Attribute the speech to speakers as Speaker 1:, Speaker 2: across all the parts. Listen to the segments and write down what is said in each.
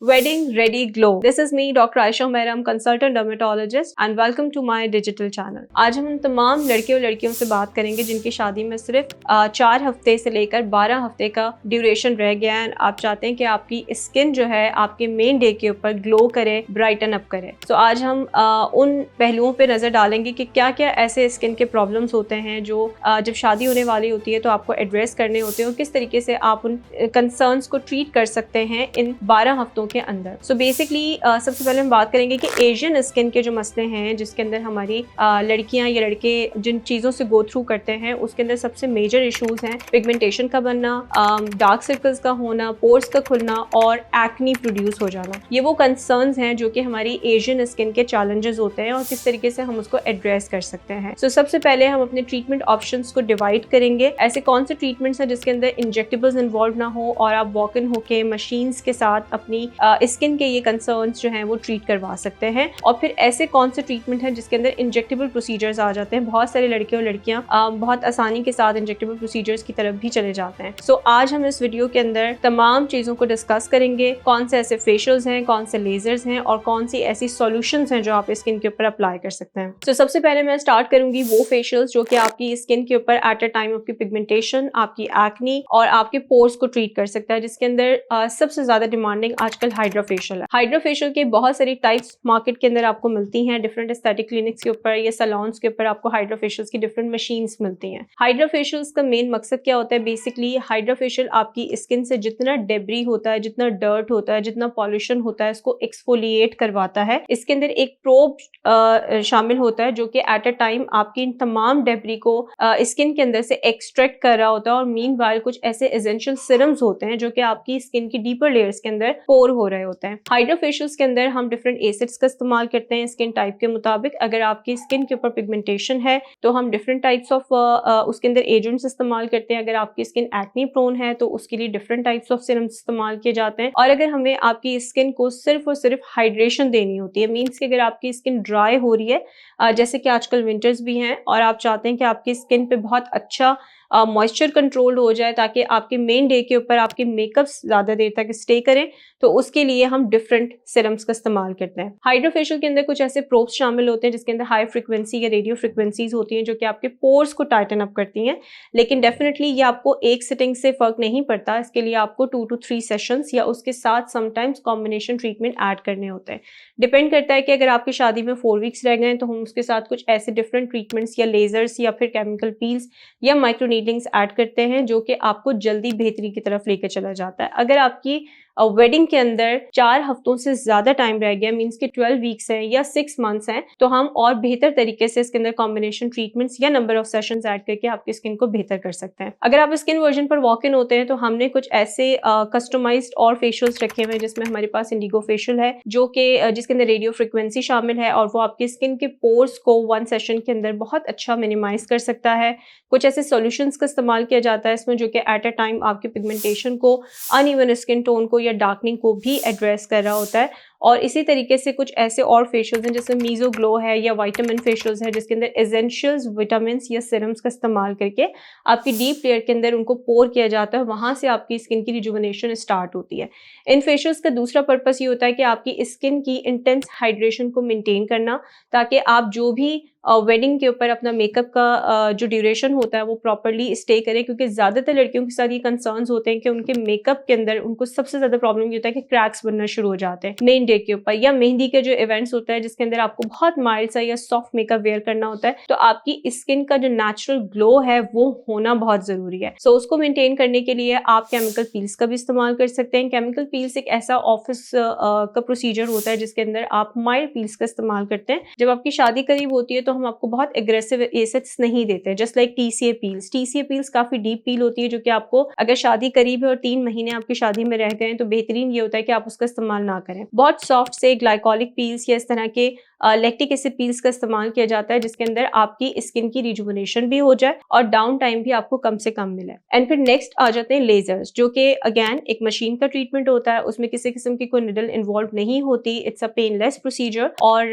Speaker 1: Wedding Ready Glow. This is me, Dr. Aisha Mehra, consultant dermatologist, and welcome to my digital channel. आज हम तमाम लड़के और लड़कियों से बात करेंगे जिनकी शादी में सिर्फ 4 हफ्ते से लेकर 12 हफ्ते का ड्यूरेशन रह गया है। आप चाहते हैं कि आपकी स्किन जो है आपके मेन डे के ऊपर ग्लो करे, ब्राइटन अप करे। तो आज हम उन पहलुओं पे नजर डालेंगे कि क्या क्या ऐसे स्किन के प्रॉब्लम्स होते हैं जो जब शादी होने वाली होती है तो आपको एड्रेस करने होते हैं और किस तरीके से आप उन कंसर्न्स को ट्रीट कर सकते हैं इन 12 हफ्तों के अंदर। सो बेसिकली सबसे पहले हम बात करेंगे कि एशियन स्किन के जो मसले हैं जिसके अंदर हमारी लड़कियां या लड़के जिन चीज़ों से गो थ्रू करते हैं उसके अंदर सबसे मेजर इश्यूज हैं पिगमेंटेशन का बनना, डार्क सर्कल्स का होना, पोर्स का खुलना और एक्नी प्रोड्यूस हो जाना। ये वो कंसर्न्स हैं जो कि हमारी एशियन स्किन के चैलेंजेस होते हैं और किस तरीके से हम उसको एड्रेस कर सकते हैं। सो सबसे पहले हम अपने ट्रीटमेंट ऑप्शंस को डिवाइड करेंगे। ऐसे कौन से ट्रीटमेंट्स हैं जिसके अंदर इंजेक्टेबल्स इन्वॉल्व ना हो और आप वॉक इन होके मशीन्स के साथ अपनी स्किन के ये कंसर्न्स जो हैं वो ट्रीट करवा सकते हैं। और फिर ऐसे कौन से ट्रीटमेंट हैं जिसके अंदर इंजेक्टेबल प्रोसीजर्स आ जाते हैं। बहुत सारे लड़के और लड़कियां बहुत आसानी के साथ इंजेक्टेबल प्रोसीजर्स की तरफ भी चले जाते हैं। सो आज हम इस वीडियो के अंदर तमाम चीजों को डिस्कस करेंगे, कौन से ऐसे फेशियल्स हैं, कौन से लेजर्स हैं और कौन सी ऐसी सॉल्यूशंस हैं जो आप स्किन के ऊपर अप्लाई कर सकते हैं। सो सबसे पहले मैं स्टार्ट करूंगी वो फेशियल्स जो कि आपकी स्किन के ऊपर एट अ टाइम आपकी पिगमेंटेशन, आपकी एक्नी और आपके पोर्स को ट्रीट कर सकता है, जिसके अंदर सबसे ज्यादा डिमांडिंग आजकल हाइड्रा फेशियल है। हाइड्रा फेशियल के बहुत सारी टाइप्स मार्केट के अंदर आपको मिलती हैं। डिफरेंट एस्थेटिक क्लिनिक्स के ऊपर या सैलून्स के ऊपर आपको हाइड्रा फेशियल्स की डिफरेंट मशीन्स मिलती हैं। हाइड्रा फेशियल्स का मेन मकसद क्या होता है? बेसिकली हाइड्रा फेशियल आपकी स्किन से जितना डेब्री होता है, जितना डर्ट होता है, जितना पॉल्यूशन होता है, उसको एक्सफोलिएट करवाता है। इसके अंदर एक प्रोब शामिल होता है जो कि एट अ टाइम आपकी इन तमाम डेब्री को स्किन के अंदर से एक्सट्रैक्ट कर रहा होता है। और मीनवाइल कुछ ऐसे एसेंशियल सीरम्स होते हैं जो कि आपकी स्किन की डीपर लेयर्स के अंदर पोर हो रहे होते हैं। हाइड्रा फेशियल्स के अंदर हम डिफरेंट एसिड्स का इस्तेमाल करते हैं स्किन टाइप के मुताबिक। अगर आपकी स्किन के ऊपर पिगमेंटेशन है तो हम डिफरेंट टाइप्स ऑफ उसके अंदर एजेंट्स इस्तेमाल करते हैं। अगर आपकी स्किन एक्नी प्रोन है तो उसके लिए डिफरेंट टाइप्स ऑफ सीरम्स इस्तेमाल किए जाते हैं। और अगर हमें आपकी स्किन को सिर्फ और सिर्फ हाइड्रेशन देनी होती है, मीन्स कि अगर आपकी स्किन ड्राई हो रही है जैसे कि आजकल विंटर्स भी हैं और आप चाहते हैं कि आपकी स्किन पे बहुत अच्छा मॉइस्चर कंट्रोल हो जाए ताकि आपके मेन डे के ऊपर आपके मेकअप्स ज्यादा देर तक स्टे करें, तो उसके लिए हम डिफरेंट सीरम्स का इस्तेमाल करते हैं। हाइड्रा फेशियल के अंदर कुछ ऐसे प्रोब्स शामिल होते हैं जिसके अंदर हाई फ्रीक्वेंसी या रेडियो फ्रीक्वेंसीज होती हैं जो कि आपके पोर्स को टाइटन अप करती हैं। लेकिन डेफिनेटली ये आपको एक सिटिंग से फर्क नहीं पड़ता। इसके लिए आपको 2 to 3 सेशंस या उसके साथ समटाइम्स कॉम्बिनेशन ट्रीटमेंट ऐड करने होते हैं। डिपेंड करता है कि अगर आपकी शादी में 4 वीक्स रह गए तो हम उसके साथ कुछ ऐसे डिफरेंट ट्रीटमेंट्स या लेजर्स या फिर केमिकल पील्स या माइक्रो नीडलिंग्स ऐड करते हैं जो कि आपको जल्दी बेहतरी की तरफ लेकर चला जाता है। अगर आपकी वेडिंग के अंदर 4 हफ्तों से ज्यादा टाइम रह गया, मीन्स कि 12 वीक्स हैं या 6 मंथ्स हैं, तो हम और बेहतर तरीके से इसके अंदर कॉम्बिनेशन ट्रीटमेंट्स या नंबर ऑफ सेशंस ऐड करके आपकी स्किन को बेहतर कर सकते हैं। अगर आप स्किन वर्जन पर वॉक इन होते हैं तो हमने कुछ ऐसे कस्टमाइज्ड और फेशियल्स रखे हुए हैं जिसमें हमारे पास इंडिगो फेशियल है जो कि जिसके अंदर रेडियो फ्रिक्वेंसी शामिल है और वो आपकी स्किन के पोर्स को 1 सेशन के अंदर बहुत अच्छा मिनिमाइज कर सकता है। कुछ ऐसे सॉल्यूशंस का इस्तेमाल किया जाता है इसमें जो कि एट अ टाइम आपकी पिगमेंटेशन को, अनइवन स्किन टोन को या डार्कनिंग को भी एड्रेस कर रहा होता है। और इसी तरीके से कुछ ऐसे और फेशियल्स हैं जैसे मीजो ग्लो है या विटामिन फेशियल्स है जिसके अंदर एसेंशियल्स विटामिन या सीरम्स का इस्तेमाल करके आपकी डीप लेयर के अंदर उनको पोर किया जाता है, वहां से आपकी स्किन की रिजुवनेशन स्टार्ट होती है। इन फेशियल्स का दूसरा पर्पस ये होता है कि आपकी स्किन की इंटेंस हाइड्रेशन को मेंटेन करना ताकि आप जो भी वेडिंग के ऊपर अपना मेकअप का जो ड्यूरेशन होता है वो प्रॉपरली स्टे करे। क्योंकि ज्यादातर लड़कियों के साथ ये कंसर्न्स होते हैं कि उनके मेकअप के अंदर उनको सबसे ज्यादा प्रॉब्लम ये होता है कि क्रैक्स बनना शुरू हो जाते हैं मेन डे के ऊपर, या मेहंदी के जो इवेंट्स होता है जिसके अंदर आपको बहुत माइल्ड सा या सॉफ्ट मेकअप वेयर करना होता है, तो आपकी स्किन का जो नेचुरल ग्लो है वो होना बहुत जरूरी है। सो उसको मेंटेन करने के लिए आप केमिकल पील्स का भी इस्तेमाल कर सकते हैं। केमिकल पील्स एक ऐसा ऑफिस का प्रोसीजर होता है जिसके अंदर आप माइल्ड पील्स का इस्तेमाल करते हैं। जब आपकी शादी करीब होती है तो हम आपको बहुत एग्रेसिव एसिड्स नहीं देते, just like TCA peels. TCA peels काफी डीप पील होती है जो कि आपको अगर शादी करीब है और 3 महीने आपकी शादी में रह गए तो बेहतरीन ये होता है कि आप उसका इस्तेमाल ना करें। बहुत सॉफ्ट से ग्लाइकोलिक पील्स या इस तरह के लैक्टिक एसिड पील्स का इस्तेमाल किया जाता है, जिसके अंदर आपकी स्किन की रिजुवनेशन भी हो जाए और डाउन टाइम भी आपको कम से कम मिले। एंड फिर नेक्स्ट आ जाते हैं लेजर्स, जो कि अगेन एक मशीन का ट्रीटमेंट होता है, उसमें किसी किस्म की कोई निडल इन्वॉल्व नहीं होती, इट्स अ पेनलेस प्रोसीजर। और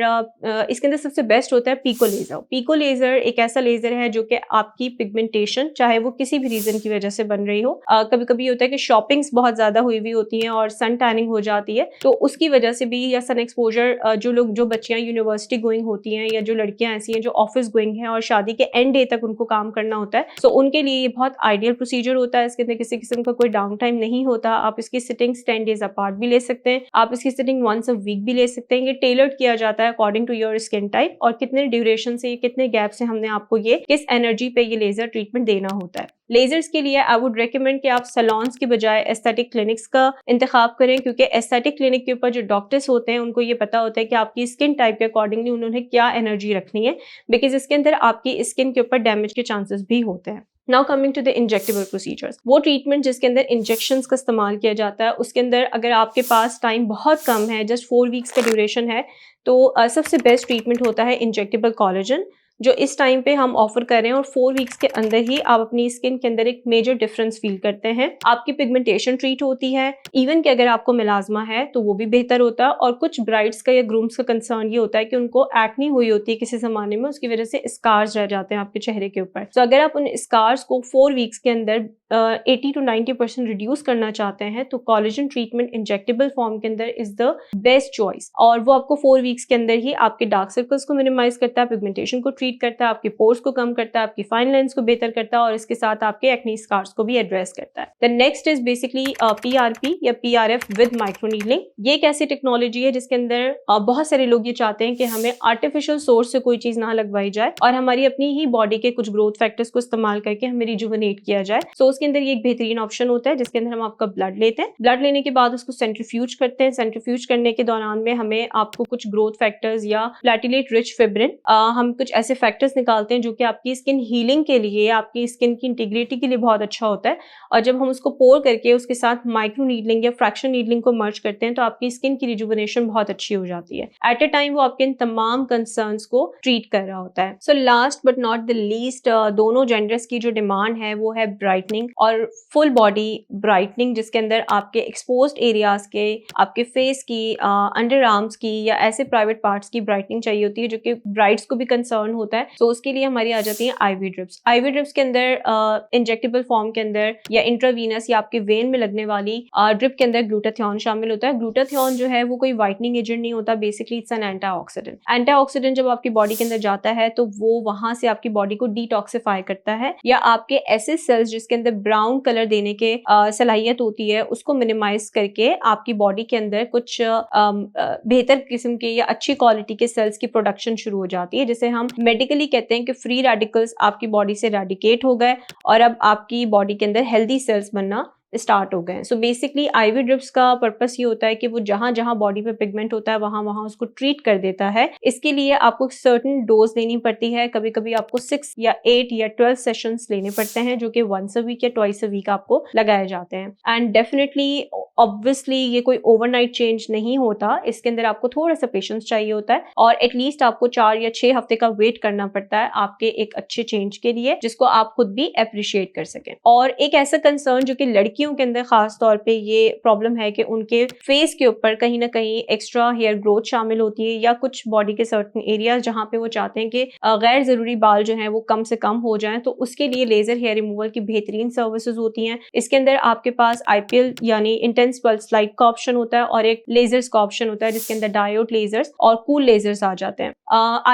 Speaker 1: इसके अंदर सबसे बेस्ट होता है पीको लेजर। पीको लेजर एक ऐसा लेजर है जो कि आपकी पिगमेंटेशन, चाहे वो किसी भी रीजन की वजह से बन रही हो, कभी कभी होता है कि शॉपिंग्स बहुत ज्यादा हुई हुई होती हैं और सन टैनिंग हो जाती है, तो उसकी वजह से भी, या सन एक्सपोजर, जो बच्चियां यूनिवर्सिटी गोइंग होती हैं या जो लड़कियां ऐसी हैं जो ऑफिस गोइंग हैं और शादी के एंड डे तक उनको काम करना होता है, तो उनके लिए ये बहुत आइडियल प्रोसीजर होता है। इसके अंदर किसी किस्म का कोई डाउन टाइम नहीं होता। आप इसकी सिटिंग्स 10 डेज अपार्ट भी ले सकते हैं, आप इसकी सिटिंग वंस अ वीक भी ले सकते हैं। ये टेलर्ड किया जाता है according to your skin type और कितने ड्यूरेशन से, कितने गैप से हमने आपको ये किस एनर्जी पे ये लेजर ट्रीटमेंट देना होता है। लेजर्स के लिए आई वुड रेकमेंड कि आप सैलून्स की बजाय एस्थेटिक क्लिनिक्स का इंतखाब करें, क्योंकि एस्थेटिक क्लिनिक के ऊपर जो डॉक्टर्स होते हैं उनको ये पता होता है कि आपकी स्किन टाइप के अकॉर्डिंगली उन्होंने क्या एनर्जी रखनी है, बिकॉज इसके अंदर आपकी स्किन के ऊपर डैमेज के चांसेस भी होते हैं। Now coming to the injectable procedures, वो ट्रीटमेंट जिसके अंदर इंजेक्शंस का इस्तेमाल किया जाता है, उसके अंदर अगर आपके पास टाइम बहुत कम है, जस्ट 4 वीक्स का ड्यूरेशन है, तो सबसे बेस्ट ट्रीटमेंट होता है इंजेक्टेबल कोलेजन, जो इस टाइम पे हम ऑफर कर रहे हैं। और 4 वीक्स के अंदर ही आप अपनी स्किन के अंदर एक मेजर डिफरेंस फील करते हैं। आपकी पिगमेंटेशन ट्रीट होती है, इवन कि अगर आपको मेलाज्मा है तो वो भी बेहतर होता है। और कुछ ब्राइड्स का या ग्रूम्स का कंसर्न ये होता है कि उनको एक्ने हुई होती है किसी जमाने में, उसकी वजह से स्कार्स रह जाते हैं आपके चेहरे के ऊपर। तो अगर आप उन स्कार्स को 4 वीक्स के अंदर 80 to 90% रिड्यूस करना चाहते हैं, तो कोलेजन ट्रीटमेंट इंजेक्टेबल फॉर्म के अंदर इज द बेस्ट चॉइस। और वो आपको 4 वीक्स के अंदर ही आपके डार्क सर्कल्स को मिनिमाइज करता है, पिगमेंटेशन को ट्रीट करता है, आपके पोर्स को कम करता है, आपकी फाइन लाइंस को बेहतर करता है और इसके साथ आपके एक्ने स्कार्स को भी एड्रेस करता है। The next is basically PRP या PRF विद माइक्रोनीडलिंग। ये एक ऐसी टेक्नोलॉजी है जिसके अंदर बहुत सारे लोग ये चाहते हैं कि हमें आर्टिफिशियल सोर्स से कोई चीज ना लगवाई जाए और हमारी अपनी ही बॉडी के कुछ ग्रोथ फैक्टर्स को इस्तेमाल करके हमें रिजुवनेट किया जाए। सो उसके अंदर ये एक बेहतरीन ऑप्शन होता है जिसके अंदर हम आपका ब्लड लेते हैं, ब्लड लेने के बाद उसको सेंट्रीफ्यूज करते हैं। सेंट्रीफ्यूज करने के दौरान में हमें आपको कुछ ग्रोथ फैक्टर्स या प्लेटिलेट रिच फिब्रिन, हम कुछ ऐसे फैक्टर्स निकालते हैं जो कि आपकी स्किन हीलिंग के लिए, आपकी स्किन की इंटीग्रिटी के लिए बहुत अच्छा होता है। और जब हम उसको पोर करके उसके साथ माइक्रो नीडलिंग या फ्रैक्शन नीडलिंग को मर्ज करते हैं तो आपकी स्किन की रिजुवनेशन बहुत अच्छी हो जाती है। एट अ टाइम वो आपके इन तमाम कंसर्न्स को ट्रीट कर रहा होता है। So last but not the least, दोनों जेंडर्स की जो डिमांड है वो है ब्राइटनिंग और फुल बॉडी ब्राइटनिंग, जिसके अंदर आपके एक्सपोज्ड एरियाज के, आपके फेस की, अंडर आर्म्स की या ऐसे प्राइवेट पार्ट्स की ब्राइटनिंग चाहिए होती है जो कि ब्राइड्स को भी कंसर्न होता है। तो उसके लिए हमारी आ जाती है आईवी ड्रिप्स। आईवी ड्रिप्स के अंदर इंजेक्टेबल फॉर्म के अंदर या इंट्रावीनस या आपके वेन में लगने वाली ड्रिप के अंदर ग्लूटाथियोन शामिल होता है। ग्लूटाथियोन जो है वो कोई व्हाइटनिंग एजेंट नहीं होता, basically it's an antioxidant. Antioxidant जब आपकी बॉडी के अंदर जाता है तो वो वहां से आपकी बॉडी को डिटॉक्सिफाई करता है या आपके ऐसे सेल्स जिसके अंदर ब्राउन कलर देने के सलाहियत होती है उसको मिनिमाइज करके आपकी बॉडी के अंदर कुछ बेहतर किस्म के या अच्छी क्वालिटी के सेल्स की प्रोडक्शन शुरू हो जाती है, जिसे हम मेडिकली कहते हैं कि फ्री रेडिकल्स आपकी बॉडी से रेडिकेट हो गए और अब आपकी बॉडी के अंदर हेल्दी सेल्स बनना स्टार्ट हो गए। सो बेसिकली आईवी ड्रिप्स का पर्पस ये होता है कि वो जहां जहां बॉडी पे पिगमेंट होता है वहां वहां उसको ट्रीट कर देता है। इसके लिए आपको सर्टेन डोज लेनी पड़ती है, कभी कभी आपको 6 या 8 या 12 सेशंस लेने पड़ते हैं जो कि वंस अ वीक या ट्वाइस अ वीक आपको लगाए जाते हैं। एंड डेफिनेटली ऑब्वियसली ये कोई ओवरनाइट चेंज नहीं होता, इसके अंदर आपको थोड़ा सा पेशेंस चाहिए होता है और एटलीस्ट आपको 4 या 6 हफ्ते का वेट करना पड़ता है आपके एक अच्छे चेंज के लिए, जिसको आप खुद भी अप्रिशिएट कर सकें। और एक ऐसा कंसर्न जो कि लड़कियों के अंदर खास तौर पे ये प्रॉब्लम है कि उनके फेस के ऊपर कहीं ना कहीं एक्स्ट्रा हेयर ग्रोथ शामिल होती है या कुछ बॉडी के सर्टेन एरियाज जहां पे वो चाहते हैं कि गैर जरूरी बाल जो हैं वो कम से कम हो जाएं, तो उसके लिए लेजर हेयर रिमूवल की बेहतरीन सर्विसेज होती हैं। इसके अंदर आपके पास IPL यानी इंटेंस पल्स लाइट का ऑप्शन होता है और एक लेजर्स का ऑप्शन होता है जिसके अंदर डायोड लेजर्स और कूल लेजर्स आ जाते हैं।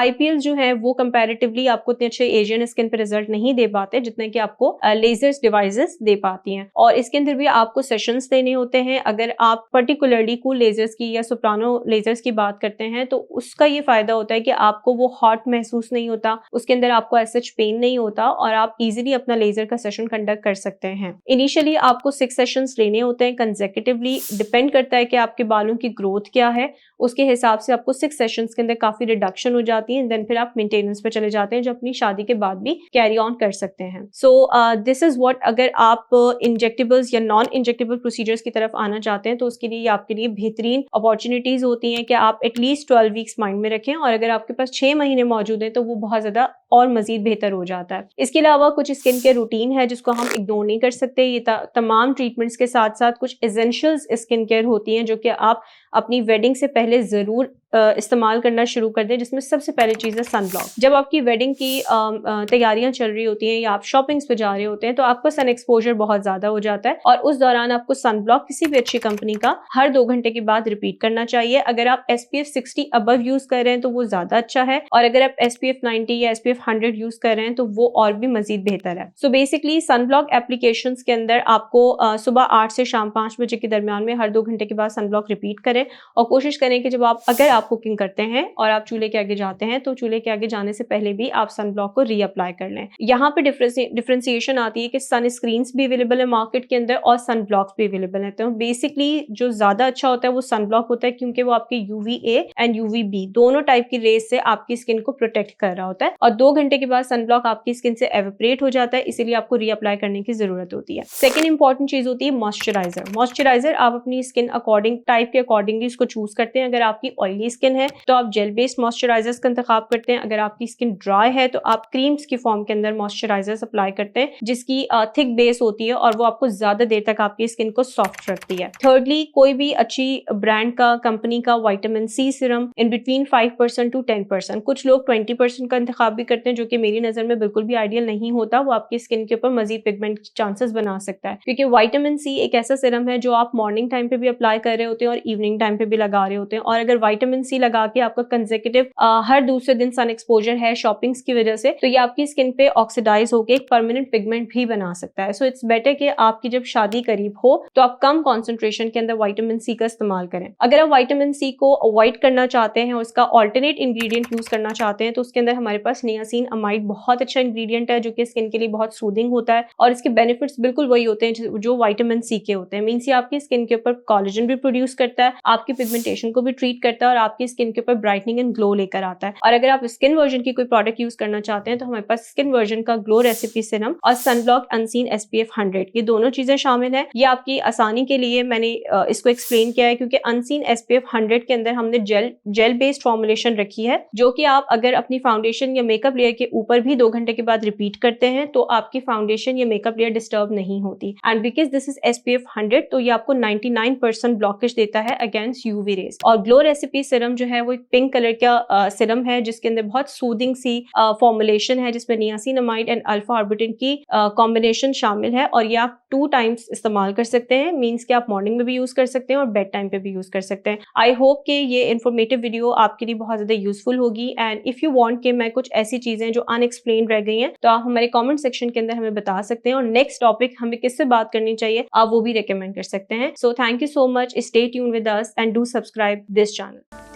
Speaker 1: IPL जो है वो कंपैरेटिवली आपको इतने अच्छे एशियन स्किन पे रिजल्ट नहीं दे पाते जितने कि आपको लेजर्स डिवाइसेस दे पाती हैं। और इसके अंदर भी आपको सेशंस देने होते हैं। अगर आप पर्टिकुलरली कूल लेजर्स की या सोप्रानो लेजर्स की बात करते हैं तो उसका ये फायदा होता है कि आपको वो हॉट महसूस नहीं होता, उसके अंदर आपको ऐसा पेन नहीं होता और आप इजीली अपना लेजर का सेशन कंडक्ट कर सकते हैं। इनिशियली आपको 6 सेशंस लेने होते हैं कंसेक्यूटिवली, डिपेंड करता है कि आपके बालों की ग्रोथ क्या है, उसके हिसाब से आपको 6 सेशंस के अंदर काफी रिडक्शन हो जाती है। देन फिर आप मेंटेनेंस पे चले जाते हैं जो अपनी शादी के बाद भी कैरी ऑन कर सकते हैं। सो दिस इज व्हाट, अगर आप इंजेक्टेबल इंजेक्टेबल्स या नॉन इंजेक्टेबल प्रोसीजर्स की तरफ आना चाहते हैं तो उसके लिए आपके लिए बेहतरीन अपॉर्चुनिटीज होती हैं कि आप एटलीस्ट 12 वीक्स माइंड में रखें, और अगर आपके पास 6 महीने मौजूद हैं तो वो बहुत ज़्यादा और मजीद बेहतर हो जाता है। इसके अलावा कुछ स्किन केयर रूटीन है जिसको हम इग्नोर नहीं कर सकते। ये तमाम ट्रीटमेंट्स के साथ साथ कुछ एसेंशियल्स स्किन केयर होती हैं जो कि आप अपनी वेडिंग से पहले ज़रूर इस्तेमाल करना शुरू कर दें, जिसमें सबसे पहली चीज़ है सनब्लॉक। जब आपकी वेडिंग की तैयारियां चल रही होती हैं या आप शॉपिंग्स पे जा रहे होते हैं तो आपका सन एक्सपोजर बहुत ज़्यादा हो जाता है, और उस दौरान आपको सनब्लॉक किसी भी अच्छी कंपनी का हर 2 घंटे के बाद रिपीट करना चाहिए। अगर आप SPF 60 अबव यूज़ कर रहे हैं तो वो ज़्यादा अच्छा है, और अगर आप SPF 90 या SPF 100 यूज़ कर रहे हैं तो वो और भी मजीद बेहतर है। सो बेसिकली सनब्लॉक एप्लीकेशंस के अंदर आपको सुबह 8 से शाम 5 बजे के दरमियान में हर 2 घंटे के बाद सनब्लॉक रिपीट करें, और कोशिश करें कि जब अगर आप कुकिंग करते हैं और आप चूल्हे के आगे जाते हैं तो चूल्हे के आगे जाने से पहले भी आप सनब्लॉक को रीअप्लाई कर लें। यहाँ पे डिफरेंशिएशन आती है कि सन स्क्रीन्स भी अवेलेबल है मार्केट के अंदर और सन ब्लॉक्स भी अवेलेबल है। तो बेसिकली जो ज्यादा अच्छा होता है वो सन ब्लॉक होता है, क्योंकि वो आपके UVA एंड UVB दोनों टाइप की रेस से आपकी स्किन को प्रोटेक्ट कर रहा होता है, और 2 घंटे के बाद सन ब्लॉक आपकी स्किन से एवेपोरेट हो जाता है, इसीलिए आपको रीअप्लाई करने की जरूरत होती है। सेकेंड इंपॉर्टेंट चीज होती है मॉइस्चराइजर। मॉइस्चराइजर आप अपनी स्किन अकॉर्डिंग टाइप के अकॉर्डिंगली इसको चूज करते हैं। अगर आपकी ऑयली स्किन है तो आप जेल बेस्ड मॉइस्चराइजर्स का इंतखाब करते हैं। अगर आपकी स्किन ड्राई है तो आप क्रीम्स की फॉर्म के अंदर मॉइस्चराइजर्स अप्लाई करते हैं जिसकी थिक बेस होती है और वो आपको ज्यादा देर तक आपकी स्किन को सॉफ्ट रखती है। थर्डली, कोई भी अच्छी ब्रांड का कंपनी का vitamin C serum in between 5% to 10%, कुछ लोग 20% का इंतखाब भी करते हैं, जो कि मेरी नजर में बिल्कुल भी आइडियल नहीं होता। वो आपकी स्किन के ऊपर मजीद पिगमेंट चांसेस बना सकता है, क्योंकि विटामिन सी एक ऐसा सीरम है जो आप मॉर्निंग टाइम पे भी अप्लाई कर रहे होते हैं और इवनिंग टाइम पे भी लगा रहे होते हैं, और अगर विटामिन सी लगा के आपका कंसेक्यूटिव हर दूसरे दिन सन एक्सपोजर है शॉपिंग्स की वजह से, तो ये आपकी स्किन पे ऑक्सीडाइज होकर एक परमानेंट पिगमेंट भी बना सकता है। सो इट्स बेटर कि आपकी जब शादी करीब हो तो आप कम कॉन्सेंट्रेशन के अंदर विटामिन सी का इस्तेमाल करें। अगर आप विटामिन सी को अवॉइड करना चाहते हैं और उसका ऑल्टरनेट इंग्रेडिएंट यूज करना चाहते हैं तो उसके अंदर हमारे पास नियासिन अमाइड बहुत अच्छा इंग्रेडिएंट है जो कि स्किन के लिए बहुत सूदिंग होता है, और इसके बेनिफिट्स बिल्कुल वही होते हैं जो विटामिन सी के होते हैं। मींस ये आपकी स्किन के ऊपर कोलेजन भी प्रोड्यूस करता है, आपकी पिगमेंटेशन को भी ट्रीट करता है और आपकी स्किन के ऊपर ब्राइटनिंग एंड ग्लो लेकर आता है। और अगर आप स्किन वर्जन की कोई प्रोडक्ट यूज करना चाहते हैं तो हमारे पास स्किन वर्जन का ग्लो रेसिपी सीरम और सनब्लॉक अनसीन SPF 100, ये दोनों चीजें शामिल है। ये आपकी आसानी के लिए मैंने इसको एक्सप्लेन किया है, क्योंकि अनसीन SPF 100 के अंदर हमने जेल बेस्ड फॉर्मुलेशन रखी है, जो कि आप अगर अपनी फाउंडेशन या मेकअप लेयर के ऊपर भी 2 घंटे के बाद रिपीट करते हैं तो आपकी फाउंडेशन या मेकअप लेयर डिस्टर्ब नहीं होती। And because this is SPF 100 तो ये आपको 99% ब्लॉकेज देता है अगेंस्ट UV रेज। और ग्लो रेसिपी सीरम जो है वो एक पिंक कलर का सीरम है जिसके अंदर बहुत सूदिंग सी फॉर्मुलेशन है, जिसमें नियासिनामाइड एंड अल्फा ऑर्बिटिन की कॉम्बिनेशन शामिल है, और ये आप 2 टाइम्स इस्तेमाल कर सकते हैं। मींस कि आप मॉर्निंग में भी यूज कर सकते हैं और बेड टाइम पे भी यूज कर सकते हैं। आई होप कि ये इन्फॉर्मेटिव वीडियो आपके लिए बहुत ज्यादा यूजफुल होगी, एंड इफ यू वांट कि मैं कुछ ऐसी चीजें जो अनएक्सप्लेन रह गई हैं तो आप हमारे कमेंट सेक्शन के अंदर हमें बता सकते हैं, और नेक्स्ट टॉपिक हमें किससे बात करनी चाहिए आप वो भी रिकमेंड कर सकते हैं। So thank you so much, stay tuned with us and do subscribe this channel.